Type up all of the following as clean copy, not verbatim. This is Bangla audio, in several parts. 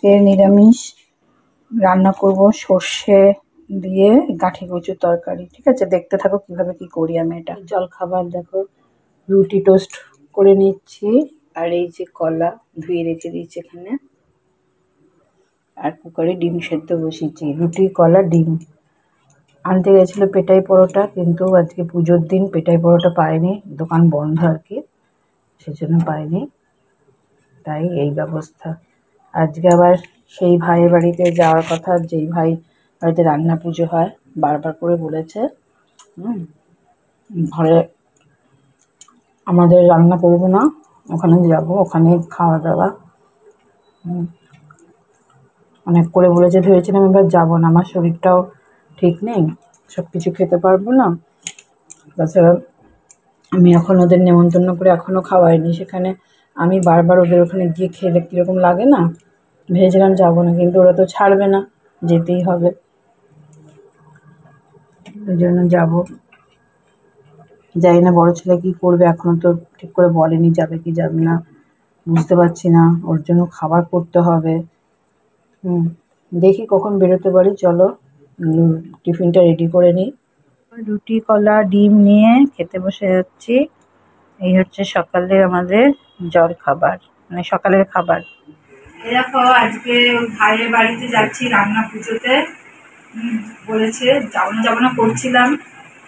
আজকে নিরামিষ রান্না করব সর্ষে দিয়ে গাঁঠি কচুর তরকারি। ঠিক আছে, দেখতে থাকো কিভাবে কি করি আমি। এটা জল খাবার, দেখো রুটি টোস্ট করে নিচ্ছি, আর এই যে কলা ধুয়ে রেখে দিয়েছি এখানে, আর কুকারে ডিম সেদ্ধ বসিয়েছি। রুটি কলা ডিম আনতে গেছিলো পেটাই পরোটা, কিন্তু আজকে পুজোর দিন পেটাই পরোটা পাইনি, দোকান বন্ধ আর কি, সেজন্য পাইনি, তাই এই ব্যবস্থা। আজকে আবার সেই ভাইয়ের বাড়িতে যাওয়ার কথা, যেই ভাই বাড়িতে রান্না পুজো হয়, বারবার করে বলেছে ঘরে আমাদের রান্না করবো না, ওখানে যাব, ওখানে খাওয়া দাওয়া অনেক করে বলেছে। ভেবেছিলাম এবার যাবো না, আমার শরীরটাও ঠিক নেই, সব কিছু খেতে পারবো না। তাছাড়া আমি এখন ওদের নেমন্তন্ন করে এখনও খাওয়াইনি, সেখানে আমি বারবার ওদের ওখানে গিয়ে খেলে কীরকম লাগে না, ভেবেছিলাম যাবো না, কিন্তু ওরা তো ছাড়বে না, যেতেই হবে, ওই জন্য যাবো। জানি না বড় ছেলে কী করবে, এখনও তো ঠিক করে বলেনি যাবে কি যাবে না, বুঝতে পারছি না। ওর জন্য খাবার করতে হবে, দেখি কখন বেরোতে পারি। চলো টিফিনটা রেডি করে নিই। রুটি কলা ডিম নিয়ে খেতে বসে যাচ্ছি। এই হচ্ছে সকালে আমাদের জল খাবার, মানে সকালের খাবার। দেখো আজকে ভাইয়ের বাড়িতে যাচ্ছি রান্না পুজোতে, বলেছে যাবো না করছিলাম,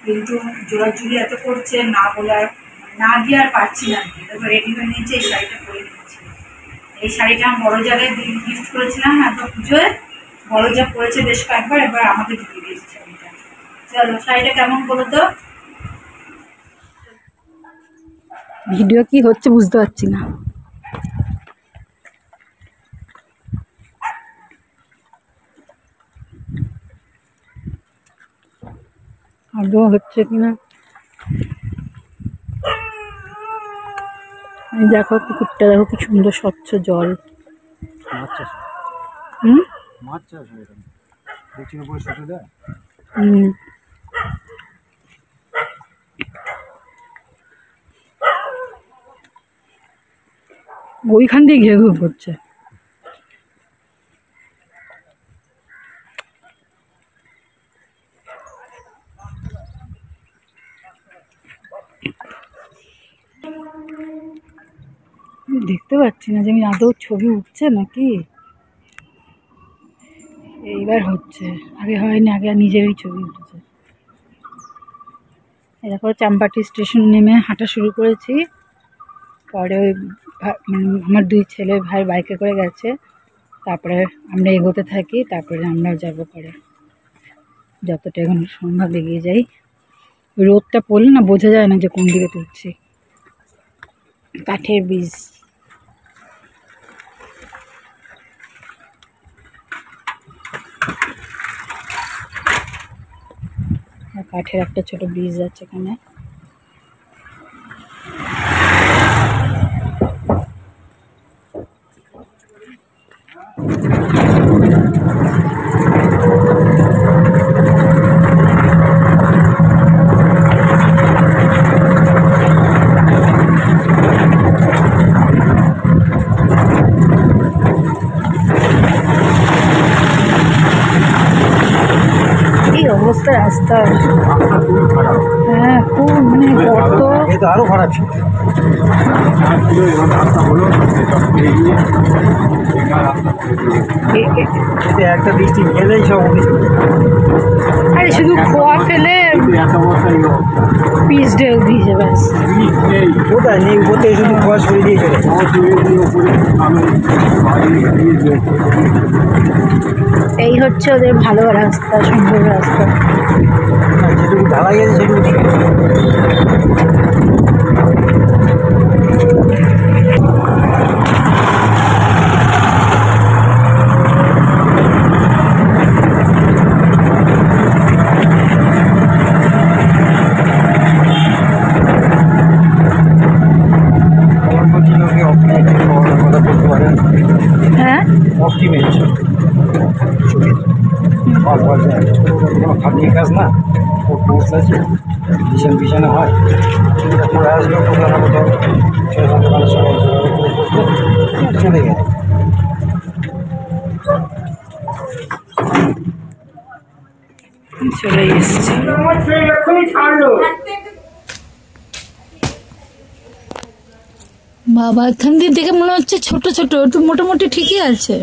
কিন্তু জোরাজুরি এত করছে, না বলে আর না দিয়ে আর পারছি না। দেখো রেডি হয়ে নিয়েছি, এই শাড়িটা পরে নিয়েছি। এই শাড়িটা আমি বড় জায়গায় গিফট করেছিলাম একবার পুজোয়, বড় যা পরেছে বেশ কয়েকবার, এবার আমাকে ঢুকিয়ে দিয়েছি শাড়িটা। চলো শাড়িটা কেমন করো তো। ভিডিও কি হচ্ছে বুঝতে পারছি না। আদৌ হচ্ছে কিনা, দেখো পুকুরটা, দেখো কি সুন্দর স্বচ্ছ জল। ওইখান দিয়ে ঘেউ ঘেউ করছে। দেখতে পাচ্ছি না যে আমি আদৌ ছবি উঠছে নাকি, এইবার হচ্ছে, আগে হয়নি, আগে নিজেরই ছবি উঠেছে। এরপর চাম্পাটি স্টেশন নেমে হাঁটা শুরু করেছি, পরে ওই আমার দুই ছেলে ভাই বাইকে করে গেছে, তারপরে আমরা এগোতে থাকি, তারপরে আমরাও যাবো করে, যতটা এখন সম্ভব এগিয়ে যাই। রোদটা পড়লে না বোঝা যায় না যে কোন দিকে তুলছি। কাঠের বীজ, কাঠের একটা ছোট ব্রিজ আছে এখানে। অবস্থা রাস্তার, হ্যাঁ খুব মানে গর্ত, আরো খারাপ ছিল। একটা বৃষ্টি ফেলেই সব, আরে শুধু খোয়া ফেলে পিচ ঢেল দিয়েছে, ব্যাস ওটাই নেই, উপরে শুধু খোয়া সরিয়ে দিয়ে চলে। এই হচ্ছে ওদের ভালো রাস্তা, সুন্দর রাস্তা, যেটুকু ঢালাই আছে সেটুকু ঠিক আছে। হ্যাঁ খাটিয়ে কাজ না, কোর্স আছে, বিছানা হয়, করে আসলো চলে গেল। চলে এসছি। বাবা এখান দিয়ে দেখে মনে হচ্ছে ছোট ছোট, একটু মোটামুটি ঠিকই আছে।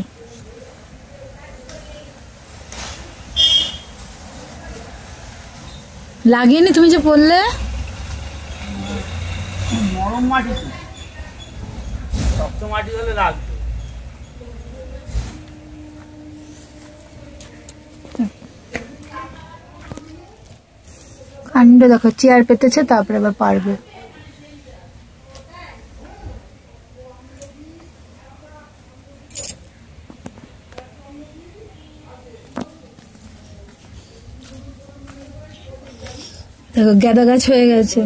লাগেনি তুমি যে বললে? নরম মাটি, শক্ত মাটি হলে লাগবে। কাণ্ড দেখো, চেয়ার পেতেছে তারপরে আবার পারবে। দেখো গেঁদা গাছ হয়ে গেছে,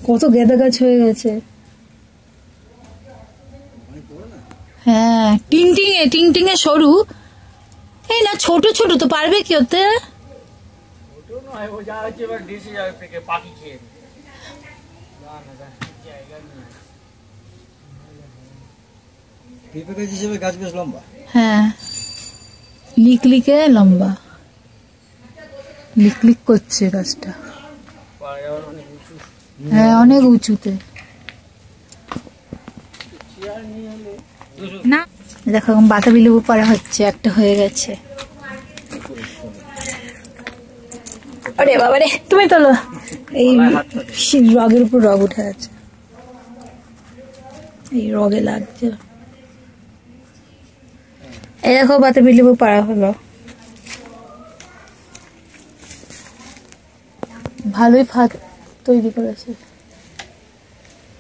কত গেঁদা গাছ হয়ে গেছে। হ্যাঁ টিংটিঙে সরু, এই না ছোট ছোট তো পারবে কি ওতে? গাছ বেশ লম্বা। হ্যাঁ লিকলিকে লম্বা, লিকলিক করছে গাছটা। হ্যাঁ অনেক উঁচুতে। না দেখো বাতাবি লেবু পাড়া হচ্ছে, একটা হয়ে গেছে। আরে বাবা রে, তুমি তোলো। এই রগের উপর রগ উঠে আছে, এই রগে লাগছে। এই দেখো বাতাবি লেবু পাড়া হলো, ভালোই ফাঁদ তৈরি করেছে।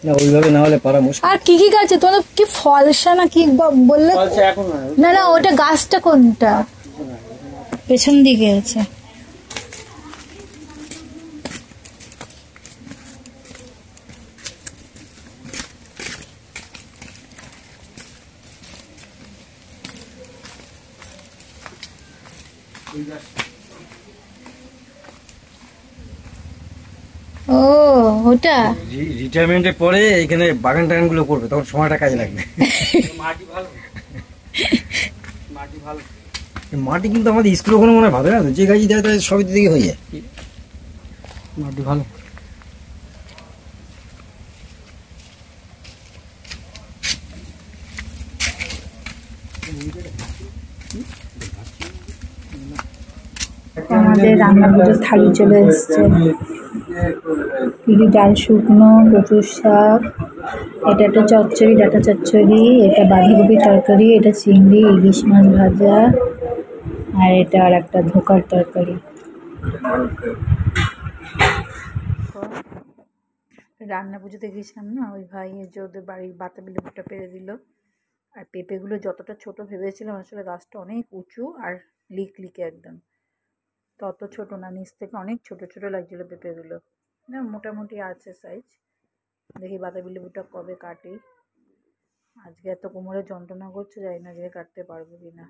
না ওইভাবে না হলে পারা মুশকিল। আর কি কি গাছ আছে তোমাদের? কি ফলসা না কি বললে? না না ওটা গাছটা কোনটা? পেছন দিকে আছে। ও ওটা রিটায়ারমেন্টের পরে এখানে বাগান টাগান গুলো করবে, তখন সময়টা কাজে লাগবে। মাটি কিন্তু আমাদের স্কুল ওখানে মনে হয় ভালো না, যে গাছই দেয় তাই সবই দিকে হয়ে যায়। মাটি ভালো। আমাদের রান্না পুজোর থালি চলে এসছে। দিদি ডাল শুকনো, কচুর শাক, এটা একটা চচ্চড়ি, ডাটা চচ্চড়ি, এটা বাঁধাকপির তরকারি, এটা চিংড়ি ইলিশ মাছ ভাজা, আর এটা আর একটা ধোকার তরকারি। রান্না পুজোতে গেছিলাম না, ওই ভাই যে ওদের বাড়ির বাতাবি লেবুটা পেরে দিল। আর পেঁপেগুলো যতটা ছোট ভেবেছিলাম, আসলে গাছটা অনেক উঁচু আর লিকলিকে একদম, তত ছোট না, নিচ থেকে অনেক ছোট ছোট লাগছিল পেঁপেগুলো। না মোটামুটি আছে সাইজ। দেখি বাতাবি লেবুটা কবে কাটি। আজকে এত কোমরে যন্ত্রণা করছে, জানি না যে কাটতে পারবো কিনা।